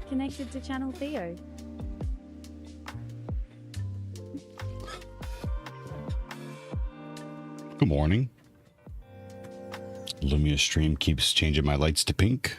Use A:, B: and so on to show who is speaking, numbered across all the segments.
A: Connected to channel Theo.
B: Good morning. Lumia stream keeps changing my lights to pink.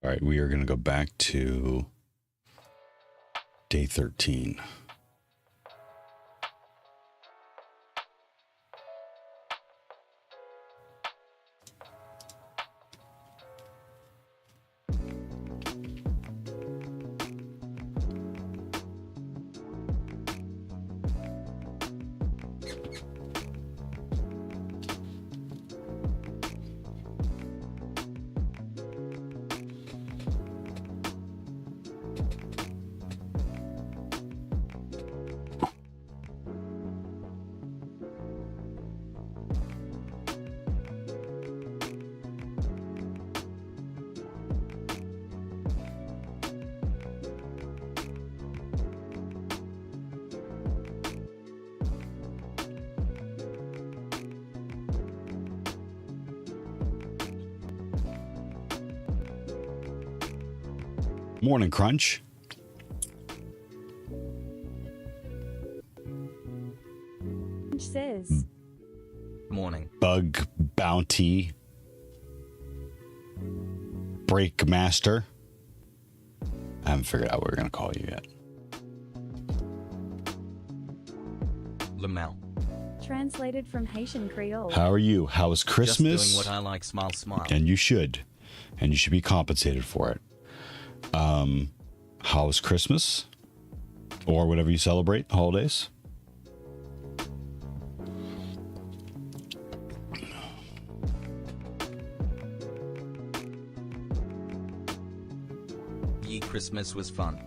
B: All right, we are going to go back to day 13. Morning Crunch.
A: Says
C: morning.
B: Bug Bounty. Break Master. I haven't figured out what we're going to call you yet.
C: Lamel.
A: translated from Haitian Creole.
B: How are you? How was Christmas?
C: Just doing what I like, smile, smile.
B: And you should. And you should be compensated for it. How was Christmas? Or whatever you celebrate, holidays?
C: Ye Christmas was fun.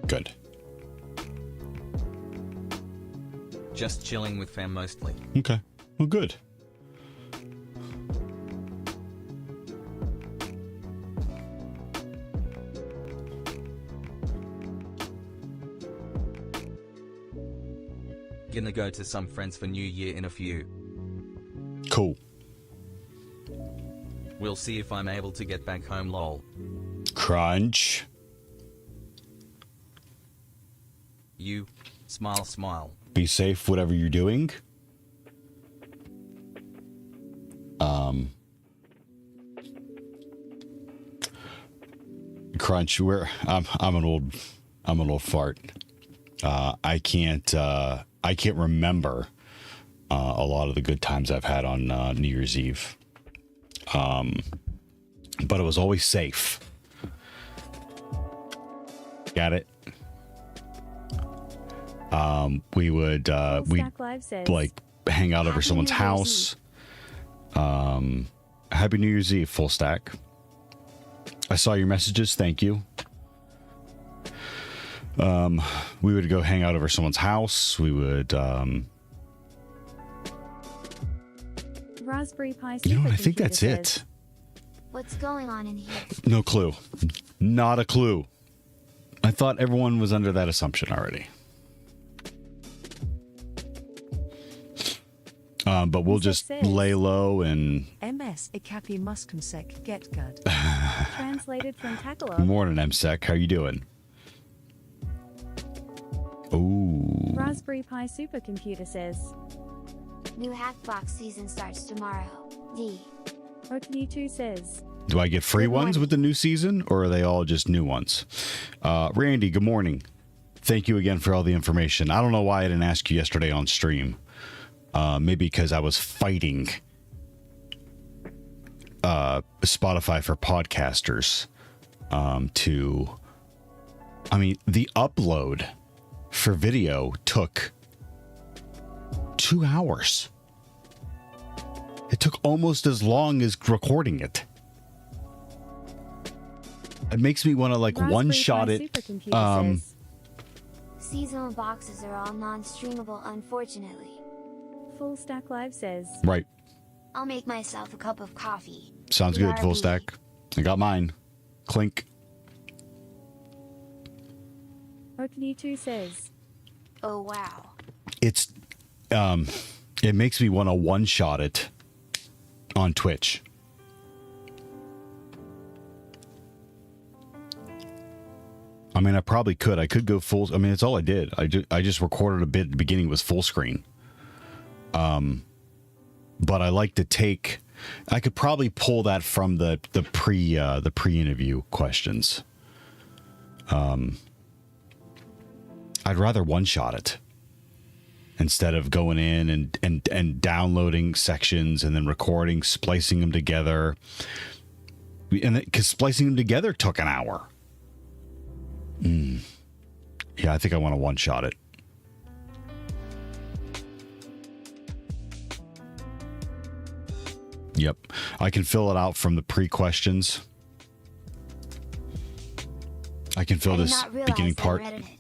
B: Good.
C: Just chilling with fam mostly.
B: Okay. Well, good.
C: Gonna go to some friends for New Year in a few.
B: Cool.
C: We'll see if I'm able to get back home, lol.
B: Crunch.
C: You, smile, smile.
B: Be safe, whatever you're doing. Crunch. I'm an old fart. I can't remember a lot of the good times I've had on New Year's Eve. But it was always safe. Got it? We would
A: Stack Live says,
B: like hang out over
D: Happy
B: someone's
D: New Year's
B: house. Happy New Year's Eve, full stack. I saw your messages. Thank you. We would go hang out over someone's house. We would,
A: Raspberry Pi
B: you know what? I think
A: Supercomputer
B: that's
A: says,
B: it.
D: What's going on in here?
B: No clue. Not a clue. I thought everyone was under that assumption already. But we'll just lay low and...
E: MS Ikapi Muskumsek Get Good.
A: Translated from Tackler.
B: Morning, MSEC. How you doing? Ooh.
A: Raspberry Pi Supercomputer says,
D: New Hackbox season starts tomorrow. D.
A: Okni2 says,
B: Do I get free
D: Good
B: ones
D: morning.
B: with the new season, or are they all just new ones? Randy, good morning. Thank you again for all the information. I don't know why I didn't ask you yesterday on stream. Maybe because I was fighting Spotify for podcasters the upload for video took 2 hours. It took almost as long as recording it. It makes me want to like
A: Raspberry
B: one-shot
A: Pi
B: it.
A: Supercomputer says,
D: Seasonal boxes are all non-streamable, unfortunately.
A: Full Stack Live says,
B: Right.
D: I'll make myself a cup of coffee.
B: Sounds good, full
D: BRB.
B: stack. I got mine. Clink.
A: Okni2 says,
D: Oh wow.
B: It's it makes me want to one-shot it on Twitch. I mean, I probably could. I could go full. I mean, it's all I did. I just recorded a bit at the beginning was full screen. But I like to take. I could probably pull that from the pre-interview questions. I'd rather one-shot it instead of going in and downloading sections and then recording, splicing them together. And because splicing them together took an hour. Yeah, I think I want to one-shot it. Yep. I can fill it out from the pre-questions. I can fill
D: I did
B: this
D: not realize
B: beginning
D: they
B: part.
D: were edited.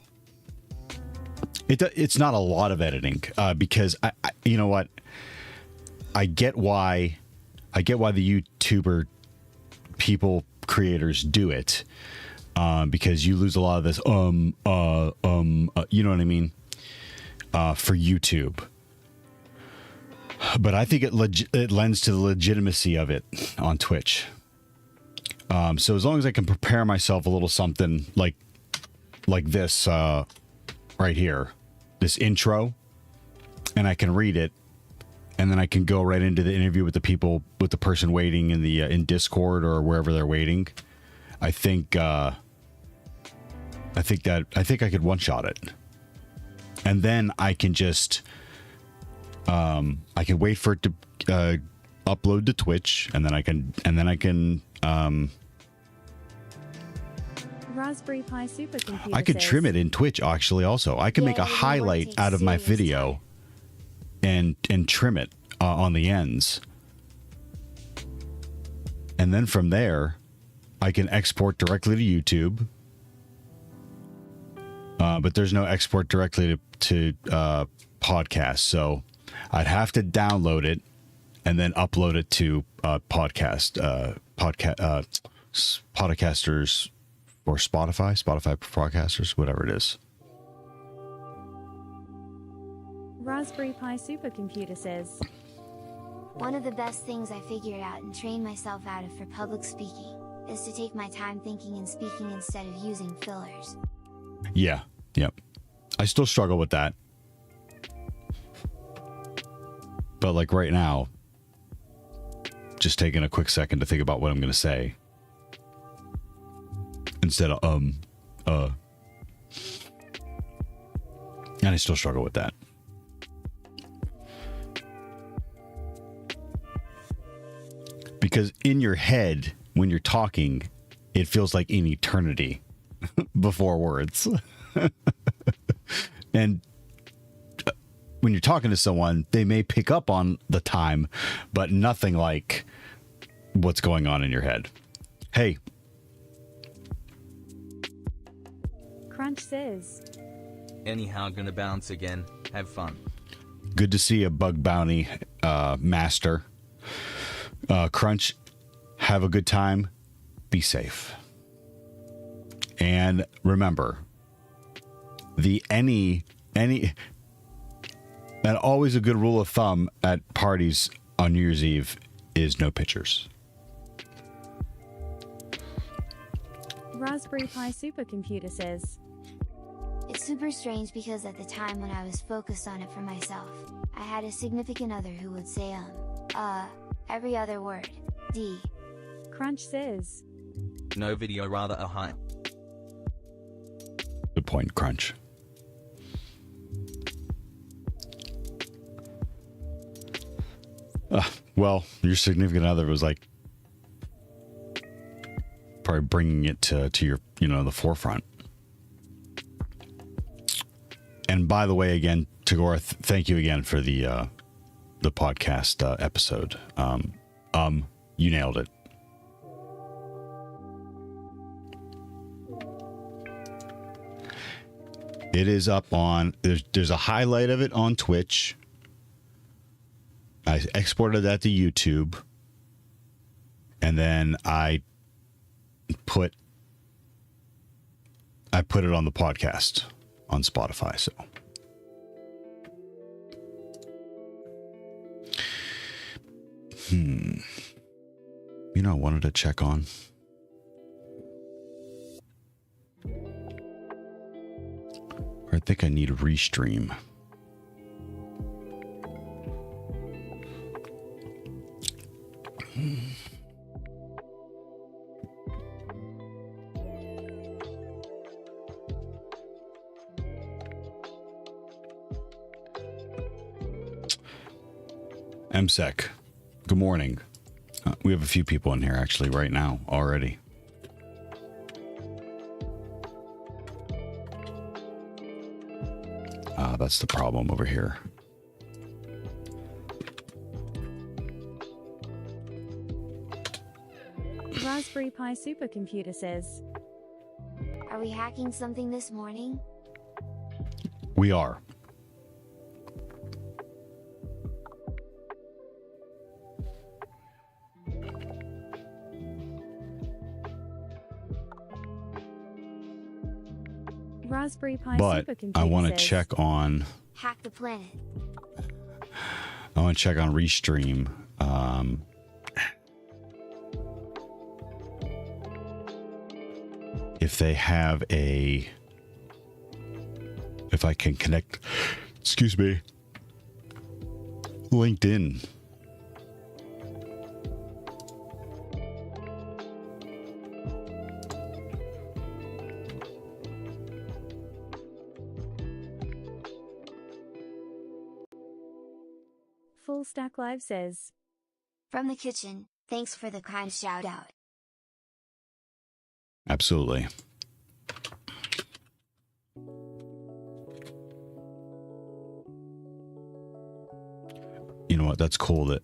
B: It's not a lot of editing because I you know what? I get why the YouTuber creators do it. Because you lose a lot of this you know what I mean, for YouTube. But I think it lends to the legitimacy of it on Twitch. So as long as I can prepare myself a little something like this right here, this intro, and I can read it, and then I can go right into the interview with the person waiting in Discord or wherever they're waiting. I think I could one-shot it, and then I can just I can wait for it to upload to Twitch, and then I can
A: Raspberry Pi Supercomputer
B: I could
A: says,
B: trim it in Twitch actually. Also, I can make a
D: Yeah, you don't wanna
B: highlight
D: take
B: out of my
D: serious
B: video, and trim it on the ends, and then from there, I can export directly to YouTube. but there's no export directly to podcast. So I'd have to download it and then upload it to podcasters or Spotify podcasters, whatever it is.
A: Raspberry Pi supercomputer says,
D: One of the best things I figured out and trained myself out of for public speaking is to take my time thinking and speaking instead of using fillers.
B: Yeah. Yep. I still struggle with that. But like right now, just taking a quick second to think about what I'm going to say instead of and I still struggle with that. Because in your head, when you're talking, it feels like an eternity before words. And when you're talking to someone, they may pick up on the time, but nothing like what's going on in your head. Hey.
A: Crunch says,
C: Anyhow, gonna bounce again. Have fun.
B: Good to see a bug bounty master. Crunch, have a good time. Be safe. And remember, and always a good rule of thumb at parties on New Year's Eve is no pictures.
A: Raspberry Pi supercomputer says,
D: It's super strange because at the time when I was focused on it for myself, I had a significant other who would say every other word. D.
A: Crunch says,
C: No video, rather a hype.
B: Good point, Crunch. Well, your significant other was like probably bringing it to your, the forefront. And by the way, again, Tagore, thank you again for the podcast episode. You nailed it. It is up on, there's a highlight of it on Twitch. I exported that to YouTube. And then I put it on the podcast on Spotify. So I wanted to check on. I think I need a restream. MSEC, good morning. We have a few people in here actually right now already. That's the problem over here.
A: Raspberry Pi supercomputer says,
D: Are we hacking something this morning?
B: We are.
A: Raspberry Pi
B: But
A: supercomputer
B: I want to
A: says,
B: check on.
D: Hack the planet.
B: I want to check on Restream. If they have if I can connect, excuse me, LinkedIn.
A: Full Stack Live says,
D: From the kitchen, thanks for the kind shout out.
B: Absolutely. You know what? That's cool that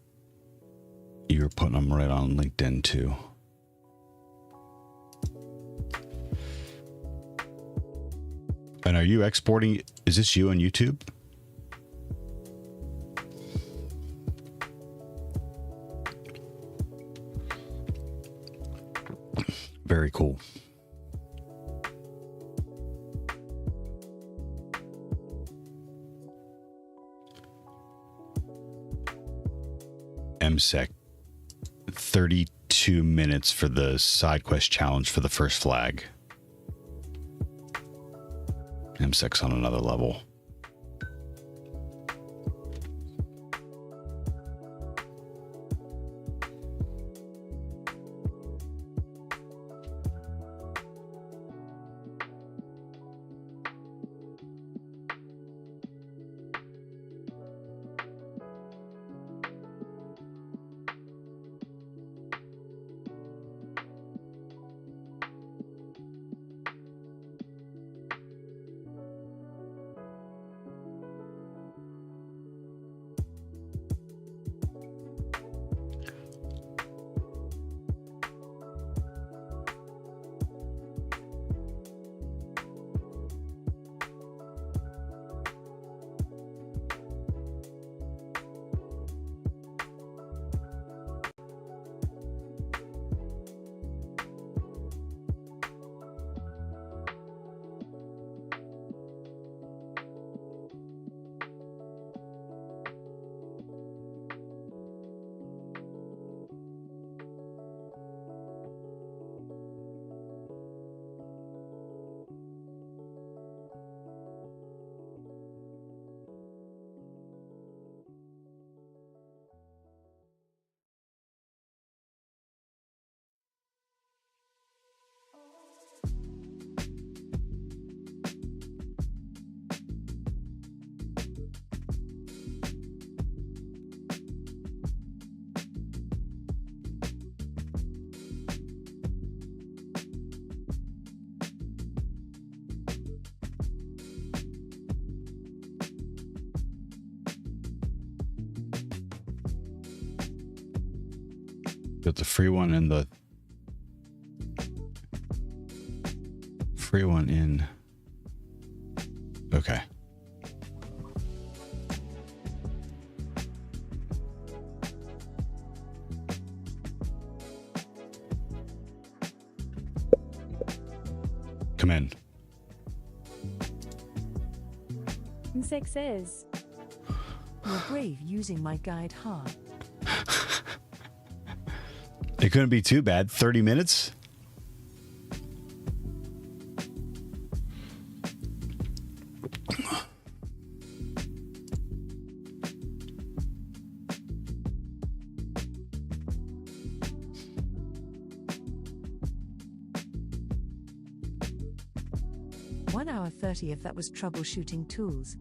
B: you're putting them right on LinkedIn too. And are you exporting? Is this you on YouTube? Very cool. MSEC. 32 minutes for the side quest challenge for the first flag. MSEC's on another level. Got the free one and the free one in. Okay. Come in.
A: Six says,
E: You're brave using my guide, huh?
B: It couldn't be too bad. 30 minutes?
E: One hour 30 if that was troubleshooting tools.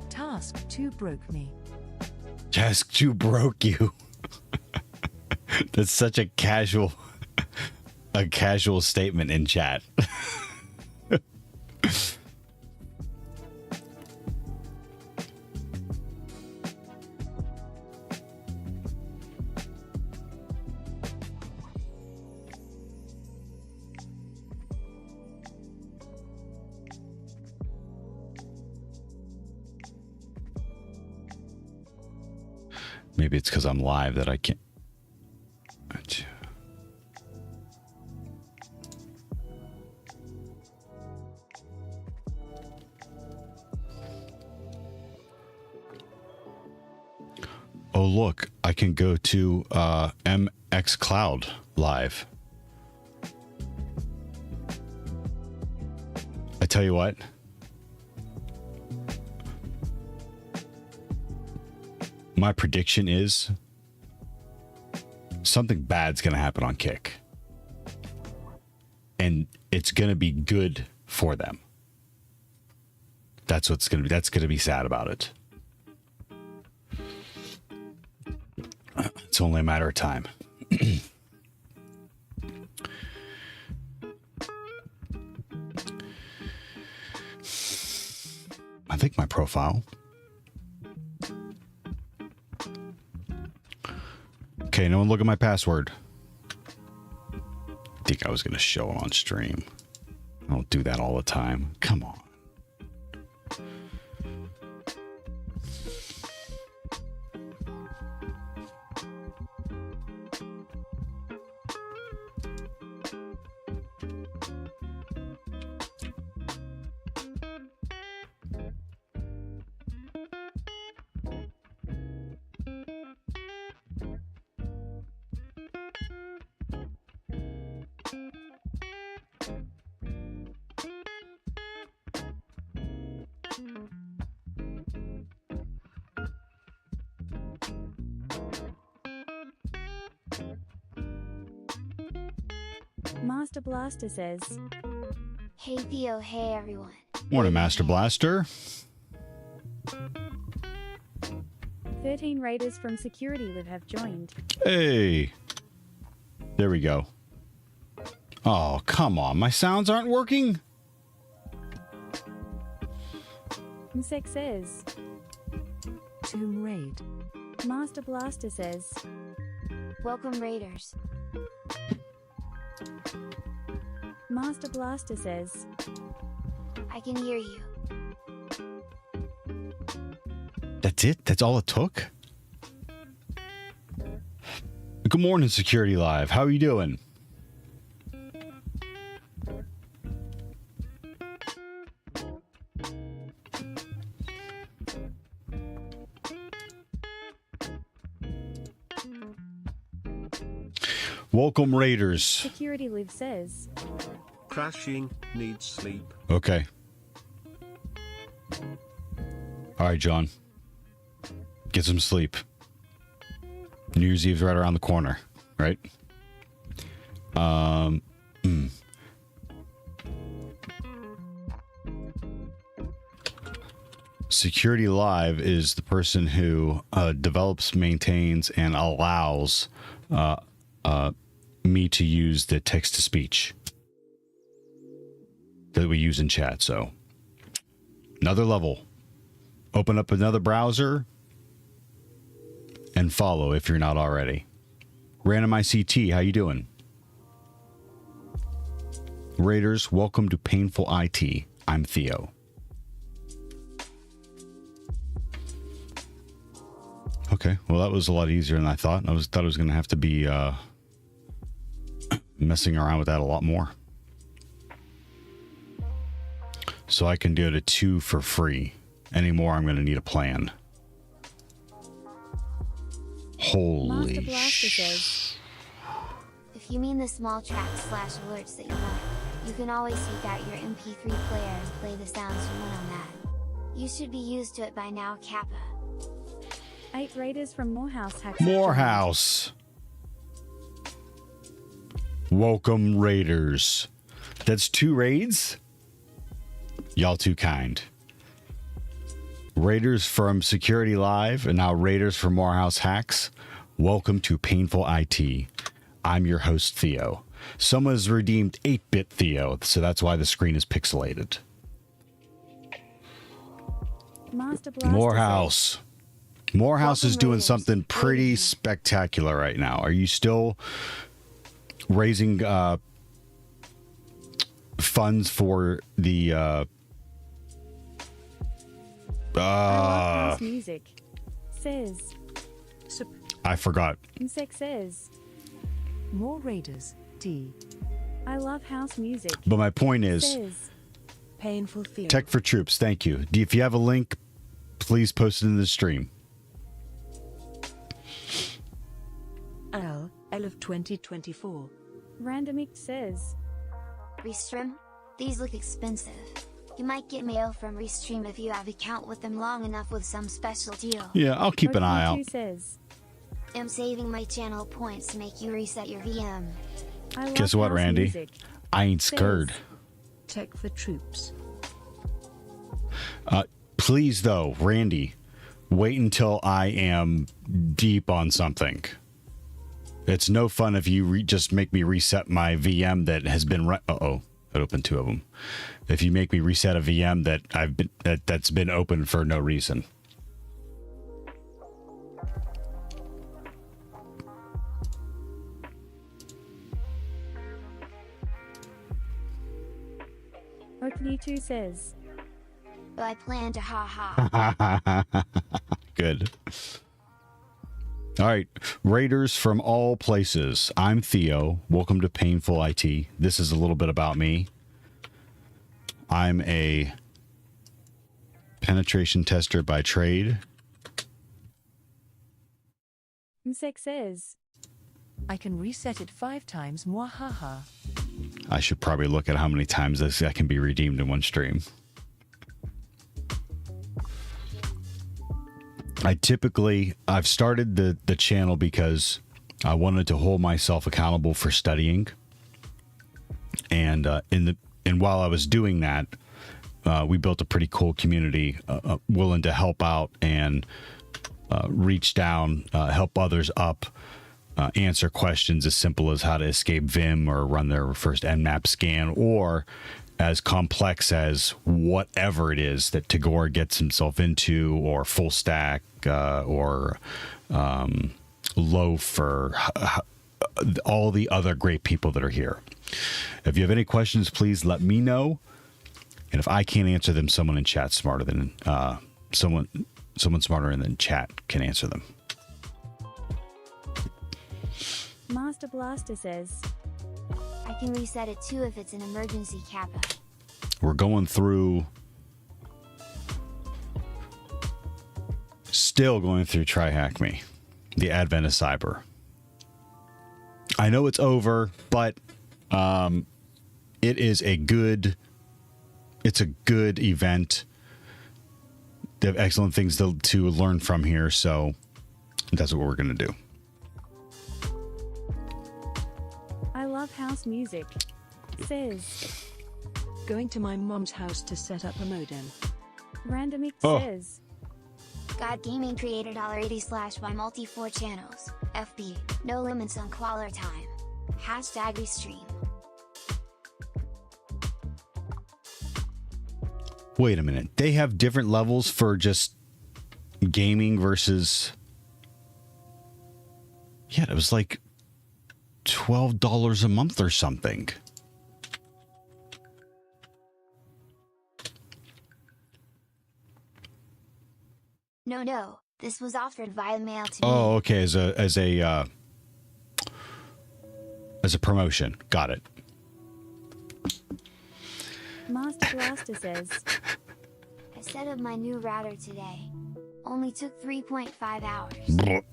E: Task 2 broke me.
B: Task 2 broke you. That's such a casual statement in chat. Maybe it's because I'm live that I can't. Oh, look, I can go to MX Cloud live. I tell you what. My prediction is something bad's going to happen on Kick. And it's going to be good for them. That's what's going to be, that's going to be sad about it. It's only a matter of time. I think my profile. Okay, no one look at my password. I think I was going to show it on stream. I don't do that all the time. Come on.
A: Master Blaster says,
D: Hey Theo, hey everyone.
B: Morning, Master Blaster.
A: 13 raiders from Security Live have joined.
B: Hey. There we go. Oh, come on. My sounds aren't working?
A: Insect says,
E: Tomb Raid.
A: Master Blaster says,
D: Welcome Raiders.
A: Master Blaster says,
D: I can hear you.
B: That's it? That's all it took? Good morning, Security Live. How are you doing? Welcome, Raiders.
A: Security Live says,
F: Crashing, needs sleep.
B: Okay. All right, John. Get some sleep. New Year's Eve's right around the corner, right? Security Live is the person who develops, maintains, and allows me to use the text-to-speech that we use in chat. So, another level. Open up another browser and follow if you're not already. Random ICT, how you doing? Raiders, welcome to Painful IT. I'm Theo. Okay, well that was a lot easier than I thought. I thought I was going to have to be messing around with that a lot more. So I can do it at 2 for free. Any more, I'm going to need a plan.
A: Master
B: Holy
A: Blaster says,
D: If you mean the small tracks / alerts that you want, you can always seek out your MP3 player and play the sounds you want on that. You should be used to it by now, Kappa.
A: 8 raiders from Morehouse have joined.
B: Morehouse. Welcome, Raiders. That's 2 raids? Y'all too kind. Raiders from Security Live and now Raiders from Morehouse Hacks. Welcome to Painful IT. I'm your host, Theo. Someone has redeemed 8-bit Theo, so that's why the screen is pixelated.
A: Master Blaster
B: Morehouse. Morehouse is
D: Welcome,
B: doing
D: Raiders.
B: something pretty
D: Waiting.
B: spectacular right now. Are you still raising funds for the
A: I love house music. Says,
B: I forgot.
A: Insect says,
E: More Raiders. D.
A: I love house music.
B: But my point is,
A: Says,
E: Painful Theo.
B: Tech for Troops, thank you. If you have a link, please post it in the stream.
E: L of 2024.
A: Randomic says,
D: Restream? These look expensive. You might get mail from Restream if you have account with them long enough with some special deal.
B: Yeah, I'll keep an eye out.
A: Pokemon2 says,
D: am saving my channel points to make you reset your VM.
A: I love
B: Guess what,
A: house
B: Randy?
A: music.
B: I ain't
A: Says,
B: scared.
E: Check for troops.
B: Please, though, Randy, wait until I am deep on something. It's no fun if you just make me reset my VM that has been uh-oh, I opened two of them. If you make me reset a VM that's been open for no reason.
A: Okni2 says,
D: But I plan to ha.
B: Good. All right, Raiders from all places. I'm Theo. Welcome to Painful IT. This is a little bit about me. I'm a penetration tester by trade.
A: Msek says,
E: I can reset it 5 times, mwahaha.
B: I should probably look at how many times that can be redeemed in one stream. I've started the channel because I wanted to hold myself accountable for studying. And while I was doing that, we built a pretty cool community willing to help out and reach down, help others up, answer questions as simple as how to escape Vim or run their first Nmap scan, or as complex as whatever it is that Tagore gets himself into, or full stack, or Loaf, or all the other great people that are here. If you have any questions, please let me know. And if I can't answer them, someone in chat smarter than someone smarter than chat can answer them.
A: Master Blaster says,
D: I can reset it too if it's an emergency kappa.
B: We're going through, still going through TryHackMe, the advent of cyber. I know it's over, but it is a good event. They have excellent things to learn from here, so that's what we're going to do.
A: I love house music. Says,
E: Going to my mom's house to set up a modem.
A: Randomic
B: Oh.
A: says,
D: God Gaming created $80 by multi 4 channels. FB, no limits on caller time. Hashtag restream.
B: Wait a minute. They have different levels for just gaming versus... Yeah, it was like $12 a month or something.
D: No, this was offered via mail to me.
B: Oh, okay. As a promotion. Got it.
A: Master Blaster says,
D: I set up my new router today. Only took 3.5 hours.
B: Blech.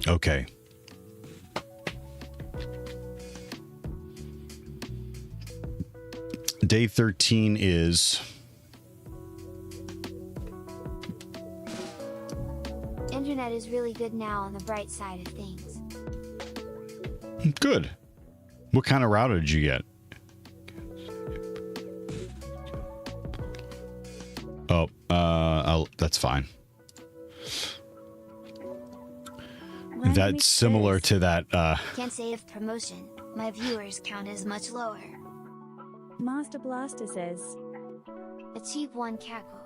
B: Okay. Day 13 is...
D: Internet is really good now on the bright side of things.
B: Good. What kind of router did you get? Oh, that's fine.
A: Randomic
B: That's similar
A: says,
B: to that.
D: Can't say if promotion. My viewers count is much lower.
A: Master Blaster says,
D: A cheap one cackle.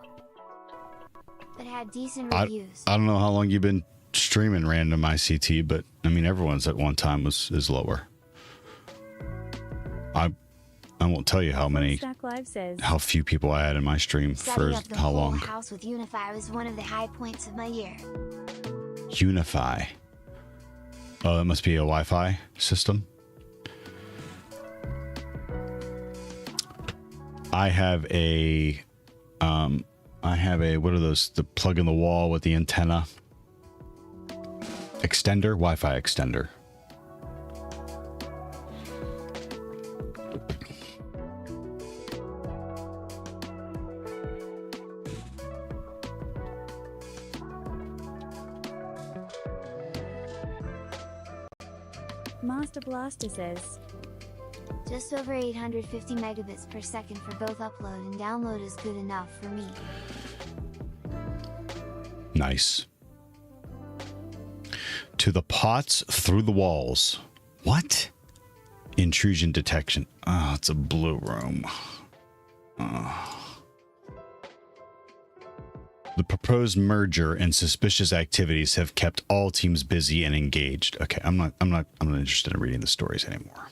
D: But had decent
B: I
D: reviews.
B: don't know how long you've been streaming random ICT, but I mean, everyone's at one time is lower. I won't tell you how many,
A: Stack Live says,
B: how few people I had in my stream
D: Setting
B: for
D: up the
B: how
D: whole
B: long.
D: house with Unify was one of the high points of my year.
B: Unify. Oh, that must be a Wi-Fi system. I have a, what are those? The plug in the wall with the antenna extender, Wi-Fi extender.
A: Master Blaster says,
D: Just over 850 megabits per second for both upload and download is good enough for me.
B: Nice. To the pots, through the walls. What? Intrusion detection. Oh, it's a blue room. The proposed merger and suspicious activities have kept all teams busy and engaged. Okay, I'm not interested in reading the stories anymore.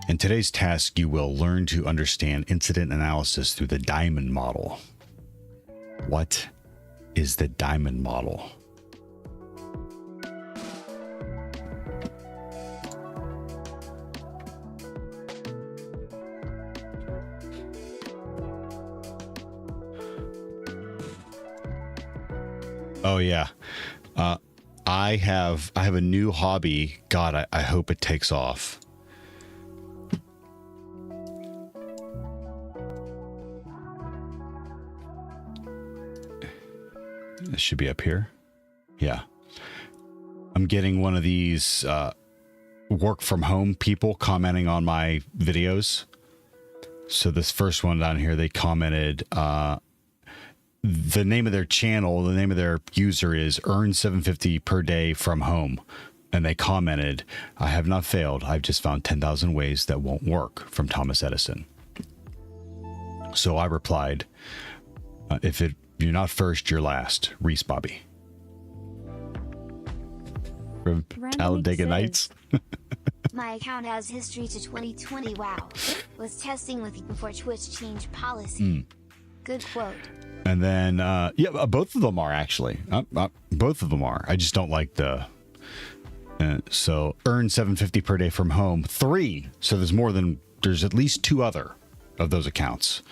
B: In today's task, you will learn to understand incident analysis through the diamond model. What is the diamond model? Oh yeah. I have a new hobby. God, I hope it takes off. This should be up here. Yeah. I'm getting one of these work from home people commenting on my videos. So this first one down here, they commented the name of their channel, the name of their user is earn 750 per day from home. And they commented, I have not failed. I've just found 10,000 ways that won't work, from Thomas Edison. So I replied, if you're not first, you're last. Reese Bobby. From Talladega Nights.
D: My account has history to 2020. Wow. Was testing with you before Twitch changed policy. Good quote.
B: And then, yeah, both of them are actually. Both of them are. I just don't like the... so, earn 750 per day from home. 3. So there's at least 2 other of those accounts.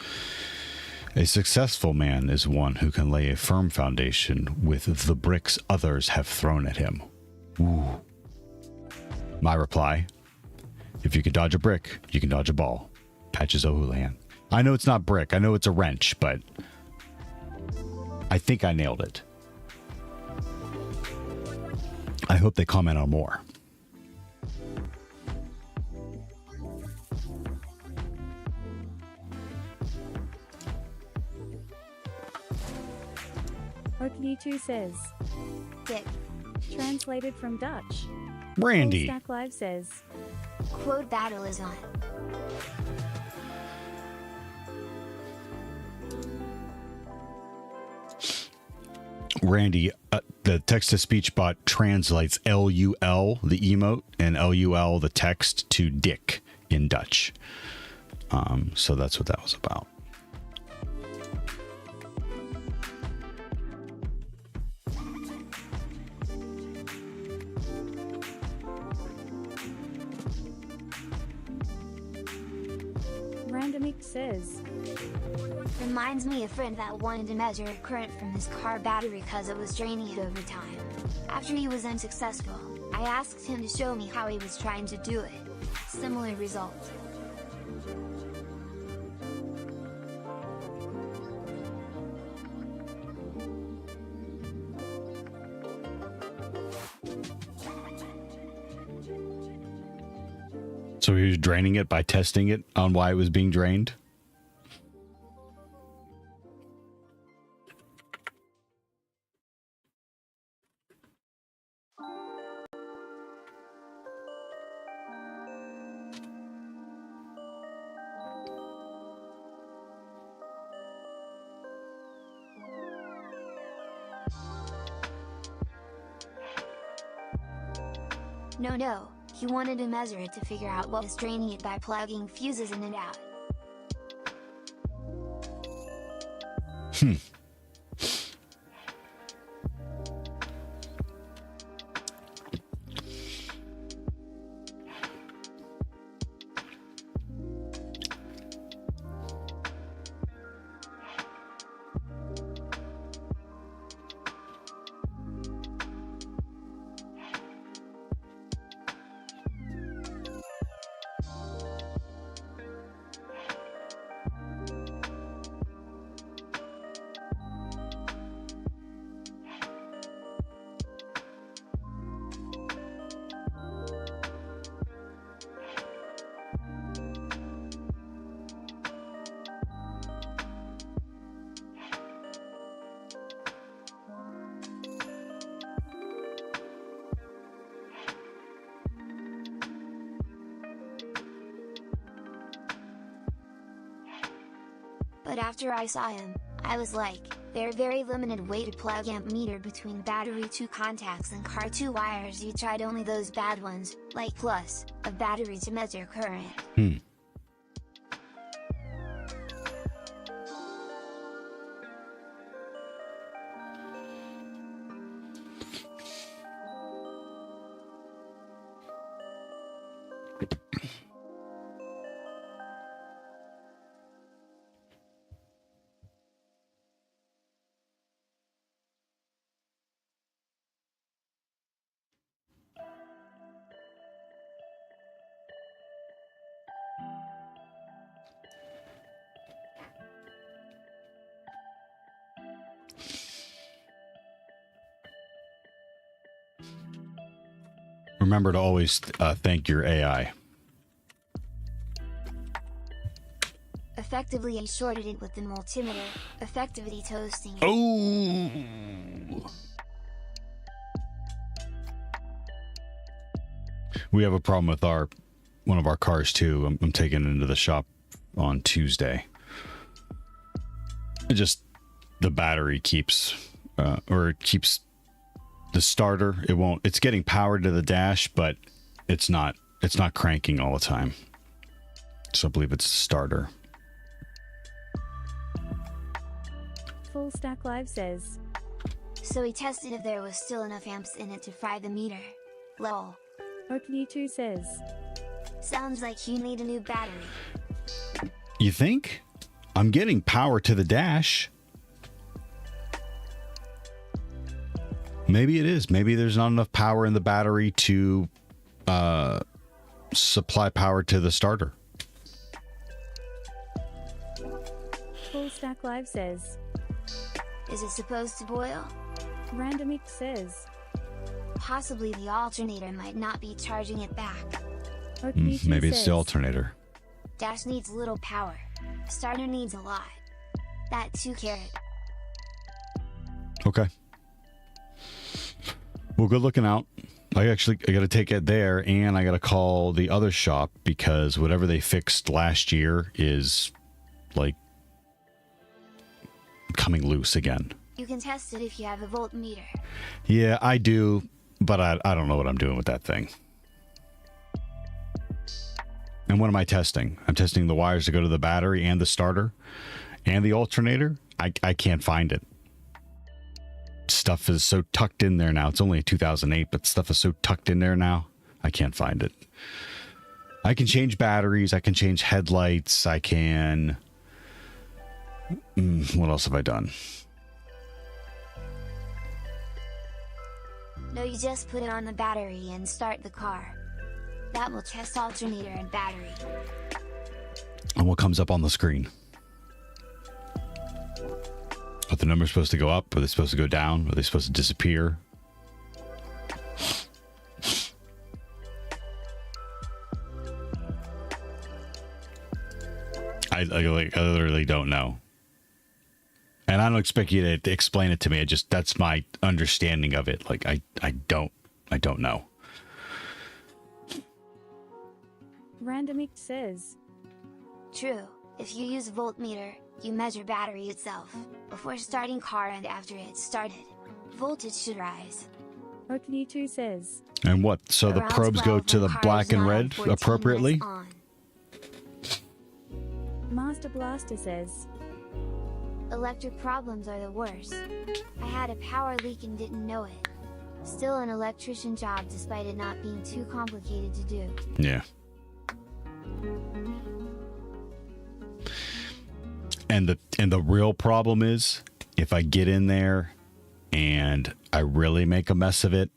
B: A successful man is one who can lay a firm foundation with the bricks others have thrown at him. Ooh. My reply, if you can dodge a brick, you can dodge a ball. Patches O'Houlihan. I know it's not brick. I know it's a wrench, but I think I nailed it. I hope they comment on more.
A: Oak2 says,
D: Dick.
A: translated from Dutch.
B: Randy.
A: Stack Live says,
D: Quote battle is on.
B: Randy, the text-to-speech bot translates LUL, the emote, and LUL, the text, to dick in Dutch. So that's what that was about.
A: Randomic says,
D: Reminds me of a friend that wanted to measure current from his car battery because it was draining it over time. After he was unsuccessful, I asked him to show me how he was trying to do it. Similar result.
B: So he was draining it by testing it on why it was being drained?
D: No. He wanted to measure it to figure out what was draining it by plugging fuses in and out. after I saw him, I was like, they're very limited way to plug amp meter between battery 2 contacts and car 2 wires. You tried only those bad ones, like plus, a battery to measure current.
B: Remember to always thank your AI.
D: Effectively, I shorted it with the multimeter, effectively toasting it.
B: Oh! We have a problem with one of our cars too. I'm taking it into the shop on Tuesday. The battery keeps the starter. It's getting power to the dash, but it's not cranking all the time. So I believe it's the starter.
A: Full Stack Live says,
D: So he tested if there was still enough amps in it to fry the meter. Lol.
A: Okni2 says,
D: Sounds like you need a new battery.
B: You think? I'm getting power to the dash. Maybe it is. Maybe there's not enough power in the battery to supply power to the starter.
A: Full Stack Live says,
D: Is it supposed to boil?
A: Randomix says,
D: Possibly the alternator might not be charging it back.
A: Okni2
B: Maybe it's
A: says,
B: the alternator.
D: Dash needs little power. Starter needs a lot. That 2 carat.
B: Okay. Well, good looking out. I got to take it there, and I got to call the other shop because whatever they fixed last year is like coming loose again.
D: You can test it if you have a voltmeter.
B: Yeah, I do, but I don't know what I'm doing with that thing. And what am I testing? I'm testing the wires to go to the battery and the starter and the alternator. I can't find it. Stuff is so tucked in there now. It's only a 2008, but stuff is so tucked in there now. I can't find it. I can change batteries. I can change headlights. I can... what else have I done?
D: No, you just put it on the battery and start the car. That will test alternator and battery.
B: And what comes up on the screen? Are the numbers supposed to go up? Are they supposed to go down? Are they supposed to disappear? I literally don't know. And I don't expect you to explain it to me. That's my understanding of it. Like I don't know.
A: Randomix says,
D: True. If you use a voltmeter, you measure battery itself, before starting car and after it's started. Voltage should rise.
A: Okni2 says,
B: And what? So the
D: Around
B: probes go
D: 12
B: to the
D: when car
B: black
D: is
B: and
D: not
B: red
D: 14
B: appropriately?
D: minutes on.
A: Master Blaster says,
D: Electric problems are the worst. I had a power leak and didn't know it. Still an electrician job despite it not being too complicated to do.
B: Yeah. And the real problem is if I get in there and I really make a mess of it,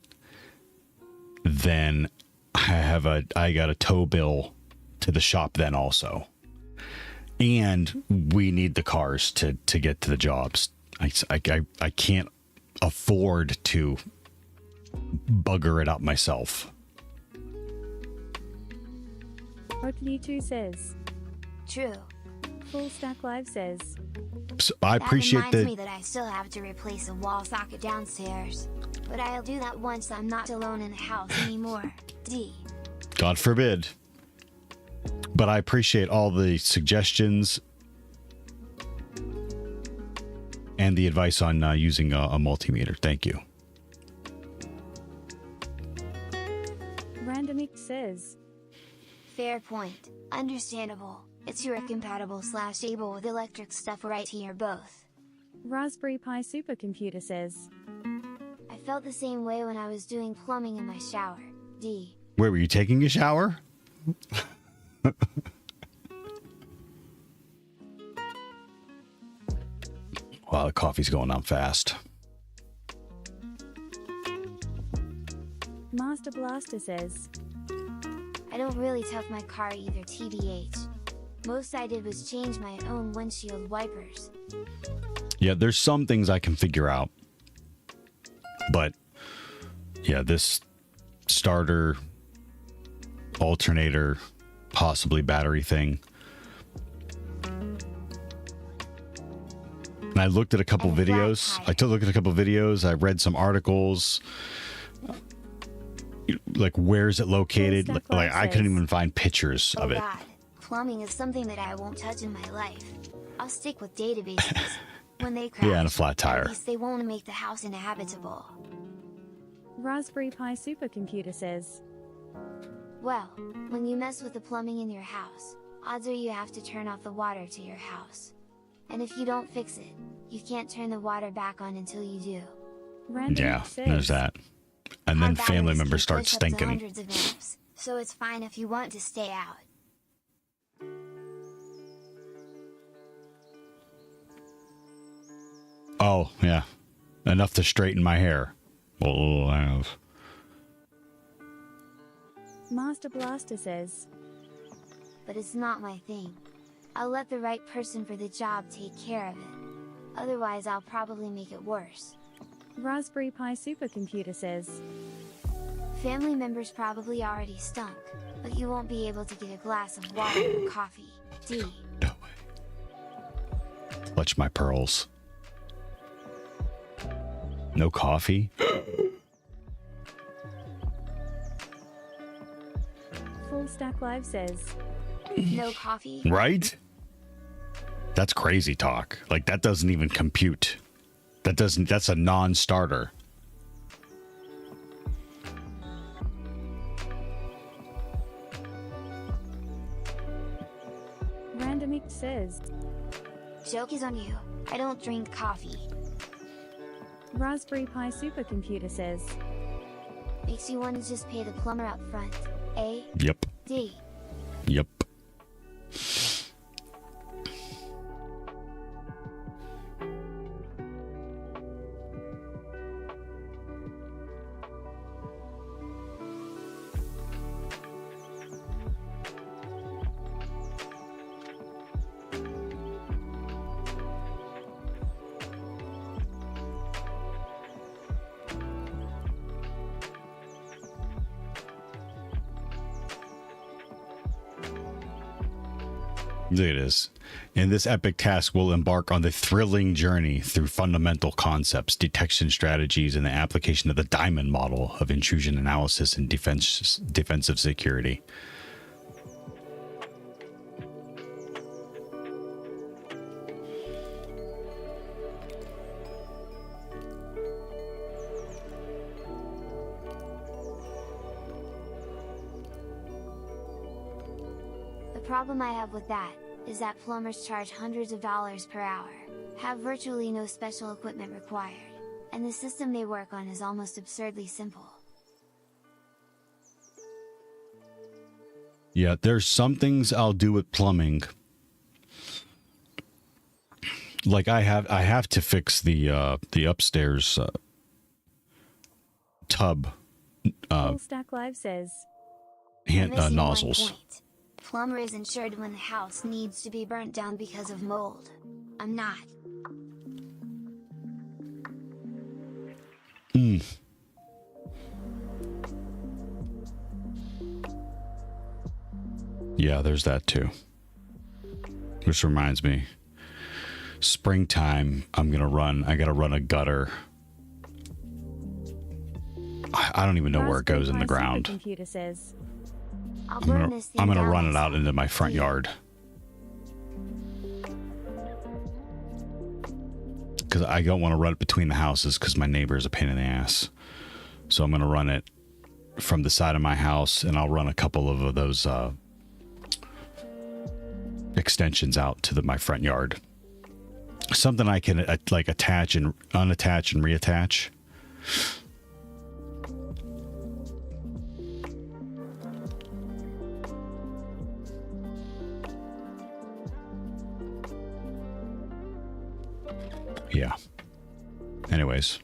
B: then I got a tow bill to the shop then also. And we need the cars to get to the jobs. I can't afford to bugger it up myself.
A: Okni2 says,
D: True.
A: Full Stack Live says,
B: So I
D: That
B: appreciate
D: reminds me that I still have to replace a wall socket downstairs. But I'll do that once I'm not alone in the house anymore. D.
B: God forbid. But I appreciate all the suggestions and the advice on using a multimeter. Thank you.
A: Random X says,
D: Fair point. Understandable. It's your compatible/able with electric stuff right here both.
A: Raspberry Pi Supercomputer says,
D: I felt the same way when I was doing plumbing in my shower. D.
B: Where were you taking a shower? Wow, the coffee's going down fast.
A: Master Blaster says,
D: I don't really tough my car either TBH. Most I did was change my own windshield wipers.
B: Yeah, there's some things I can figure out. But, yeah, this starter, alternator, possibly battery thing. And I looked at a couple videos. I took a look at a couple videos. I read some articles. Like, where is it located? Like, I couldn't even find pictures of it.
D: God. Plumbing is something that I won't touch in my life. I'll stick with databases. When they crash,
B: Yeah, and a flat tire.
D: at least they won't make the house inhabitable.
A: Raspberry Pi Supercomputer says,
D: Well, when you mess with the plumbing in your house, odds are you have to turn off the water to your house. And if you don't fix it, you can't turn the water back on until you do.
A: Random
B: Yeah,
A: X says,
B: there's that. And then
D: Car
B: family
D: batteries
B: members
D: can
B: start
D: push up to
B: stinking.
D: hundreds of amps, so it's fine if you want to stay out.
B: Oh, yeah. Enough to straighten my hair. Well, I have.
A: Master Blaster says,
D: But it's not my thing. I'll let the right person for the job take care of it. Otherwise I'll probably make it worse.
A: Raspberry Pi Supercomputer says,
D: Family members probably already stunk, but you won't be able to get a glass of water or coffee. D.
B: No way. Clutch my pearls. No coffee?
A: Full Stack Live says,
D: No coffee?
B: Right? That's crazy talk. Like, that doesn't even compute. That's a non-starter.
A: Random X says,
D: Joke is on you. I don't drink coffee.
A: Raspberry Pi Supercomputer says,
D: Makes you want to just pay the plumber up front. A.
B: Yep.
D: D.
B: Yep. Look at this. And this epic task will embark on the thrilling journey through fundamental concepts, detection strategies, and the application of the diamond model of intrusion analysis and defensive security.
D: The problem I have with that is that plumbers charge hundreds of dollars per hour, have virtually no special equipment required, and the system they work on is almost absurdly simple.
B: Yeah, there's some things I'll do with plumbing. Like I have to fix the upstairs tub
A: Full Stack Live says,
D: You're missing one
B: nozzles.
D: point. Plumber is insured when the house needs to be burnt down because of mold. I'm not.
B: Yeah, there's that too. Which reminds me, springtime, I gotta run a gutter. I don't even know where it goes in the
A: Raspberry Pi
B: ground.
A: Supercomputer says,
D: I'll burn this thing
B: I'm gonna
D: down
B: run it
D: myself.
B: out into my front yard. because I don't want to run it between the houses because my neighbor is a pain in the ass. So I'm going to run it from the side of my house, and I'll run a couple of those extensions out to my front yard. Something I can like attach and unattach and reattach. Yeah. Anyways.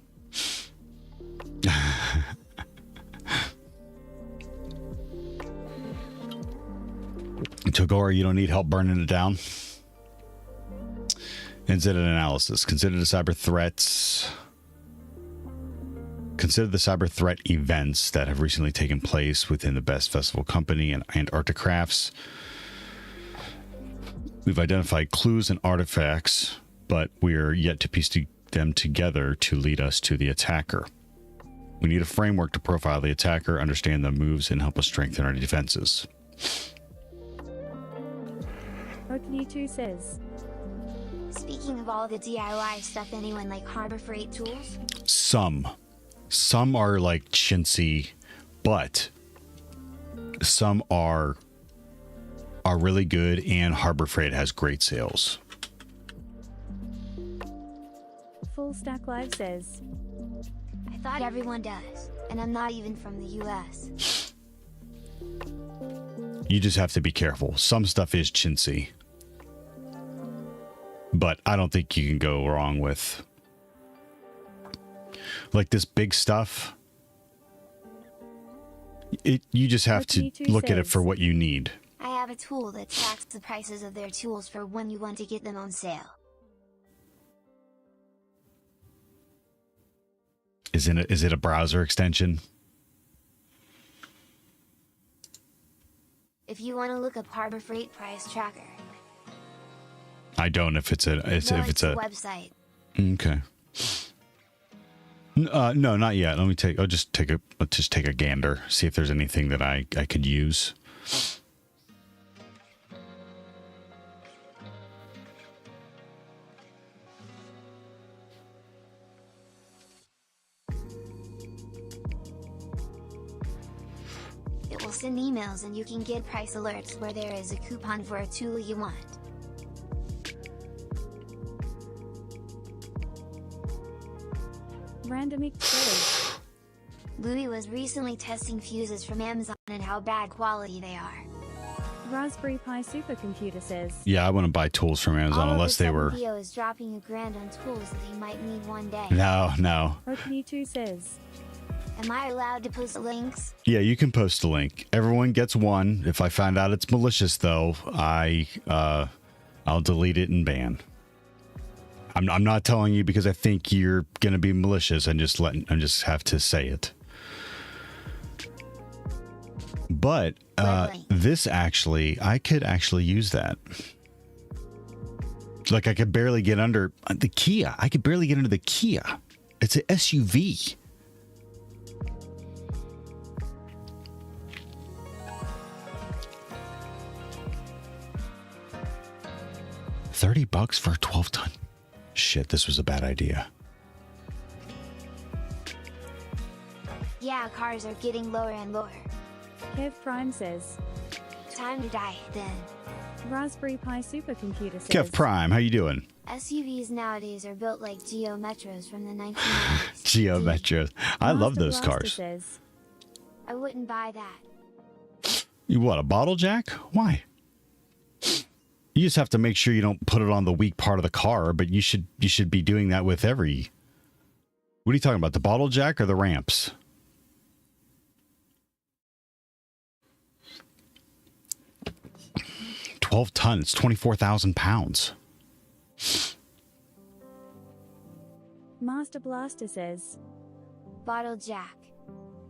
B: Togora, you don't need help burning it down. Incident analysis. Consider the cyber threat events that have recently taken place within the Best Festival Company and Antarctic Crafts. We've identified clues and artifacts, but we are yet to piece them together to lead us to the attacker. We need a framework to profile the attacker, understand the moves, and help us strengthen our defenses.
A: Okni2 says,
D: Speaking of all the DIY stuff, anyone like Harbor Freight tools?
B: Some are like chintzy, but some are really good, and Harbor Freight has great sales.
A: Full Stack Live says,
D: I thought everyone does, and I'm not even from the US.
B: You just have to be careful. Some stuff is chintzy, but I don't think you can go wrong with like this big stuff. You just have to look at it for what you need.
D: I have a tool that tracks the prices of their tools for when you want to get them on sale.
B: Is it a browser extension?
D: If you want to look up Harbor Freight price tracker.
B: I don't. If it's a
D: website.
B: Okay. No, not yet. I'll just take a gander, see if there's anything that I could use.
D: It will send emails and you can get price alerts where there is a coupon for a tool you want.
A: Random says,
D: Louis was recently testing fuses from Amazon and how bad quality they are.
A: Raspberry Pi Supercomputer says,
B: Yeah, I wouldn't buy tools from Amazon unless they were.
D: Theo is dropping $1,000 on tools that he might need one day.
B: No.
A: Okni2 says,
D: Am I allowed to post links?
B: Yeah, you can post a link. Everyone gets one. If I find out it's malicious, though, I'll delete it and ban. I'm not telling you because I think you're gonna be malicious. I just have to say it. But this I could actually use that. Like I could barely get under the Kia. I could barely get under the Kia. It's an SUV. $30 for a 12-ton. Shit, this was a bad idea.
D: Yeah, cars are getting lower and lower.
A: Kev Prime says,
D: Time to die, then.
A: Raspberry Pi Supercomputer says,
B: Kev Prime, how you doing?
D: SUVs nowadays are built like Geo Metros from the 1990s.
B: Geo Metros. I love
A: Master
B: those
A: Blaster
B: cars.
A: Says,
D: I wouldn't buy that.
B: You what, a bottle jack? Why? You just have to make sure you don't put it on the weak part of the car, but you should be doing that with every. What are you talking about? The bottle jack or the ramps? $12 it's 24,000 pounds.
A: Master Blaster says,
D: Bottle jack.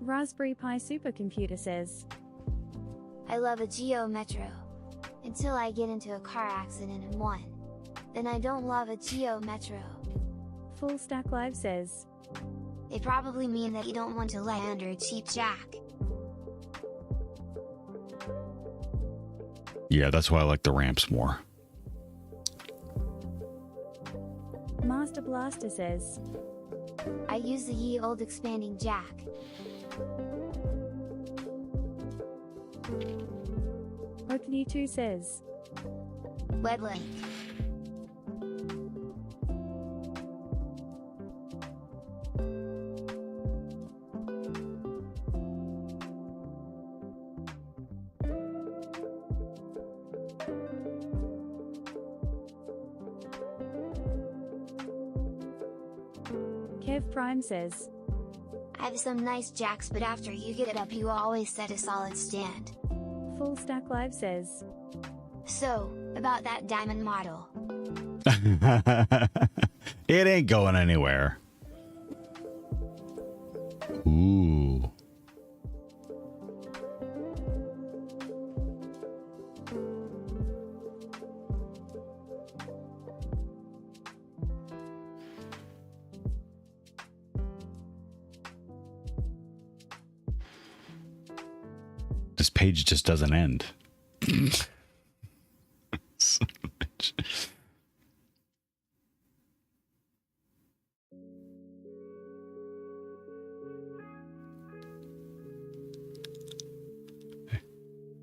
A: Raspberry Pi Supercomputer says,
D: I love a Geo Metro. Until I get into a car accident and one. Then I don't love a Geo Metro.
A: Full Stack Live says,
D: They probably mean that you don't want to lie under a cheap jack.
B: Yeah, that's why I like the ramps more.
A: Master Blaster says,
D: I use the ye old expanding jack.
A: Okni2 says,
D: Wedlink.
A: Kev Prime says,
D: I have some nice jacks, but after you get it up you always set a solid stand.
A: Full Stack Live says,
D: So, about that diamond model.
B: It ain't going anywhere. Ooh. This page just doesn't end. Son of a bitch.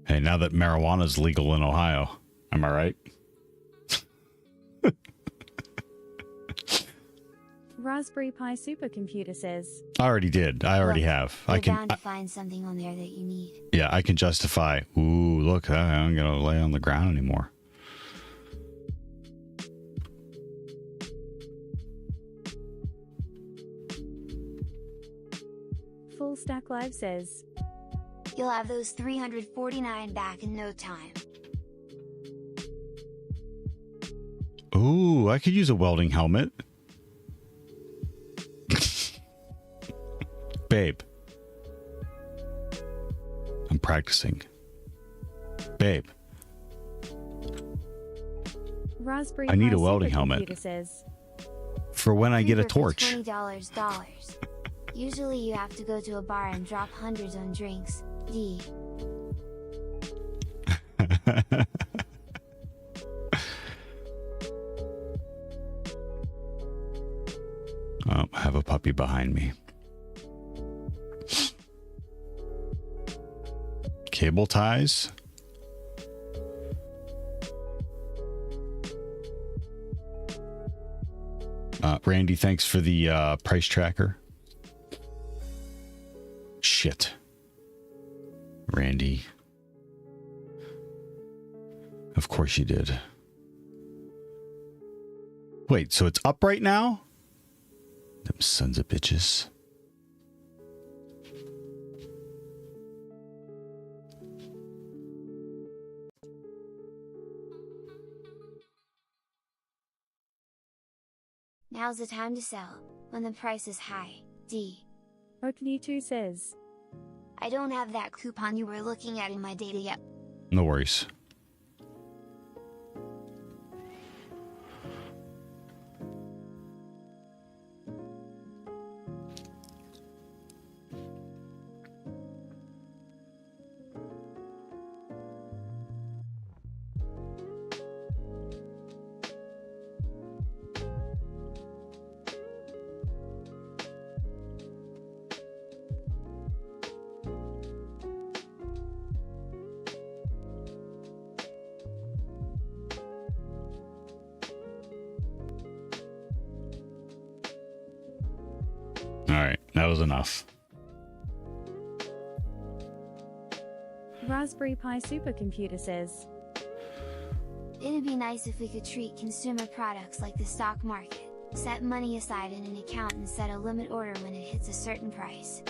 B: Hey, now that marijuana's legal in Ohio, am I right?
A: Raspberry Pi Supercomputer says,
B: I already did. I already
D: Look,
B: have.
D: You're
B: I can.
D: bound to find something on there that you need.
B: Yeah, I can justify. Ooh, look, I'm gonna lay on the ground anymore.
A: Full Stack Live says,
D: You'll have those 349 back in no time.
B: Ooh, I could use a welding helmet. Babe. I'm practicing. Babe.
A: Raspberry
B: I need
A: Pi
B: a welding helmet.
A: Supercomputer says,
B: For when I get a
D: Cooper for
B: torch.
D: $20. Usually you have to go to a bar and drop hundreds on drinks. D.
B: Oh, I have a puppy behind me. Cable ties. Randy, thanks for the price tracker. Shit. Randy. Of course you did. Wait, so it's up right now? Them sons of bitches.
D: Now's the time to sell, when the price is high. D.
A: Okni2 says,
D: I don't have that coupon you were looking at in my data yet.
B: No worries. That was enough.
A: Raspberry Pi Supercomputer says,
D: It'd be nice if we could treat consumer products like the stock market. Set money aside in an account and set a limit order when it hits a certain price.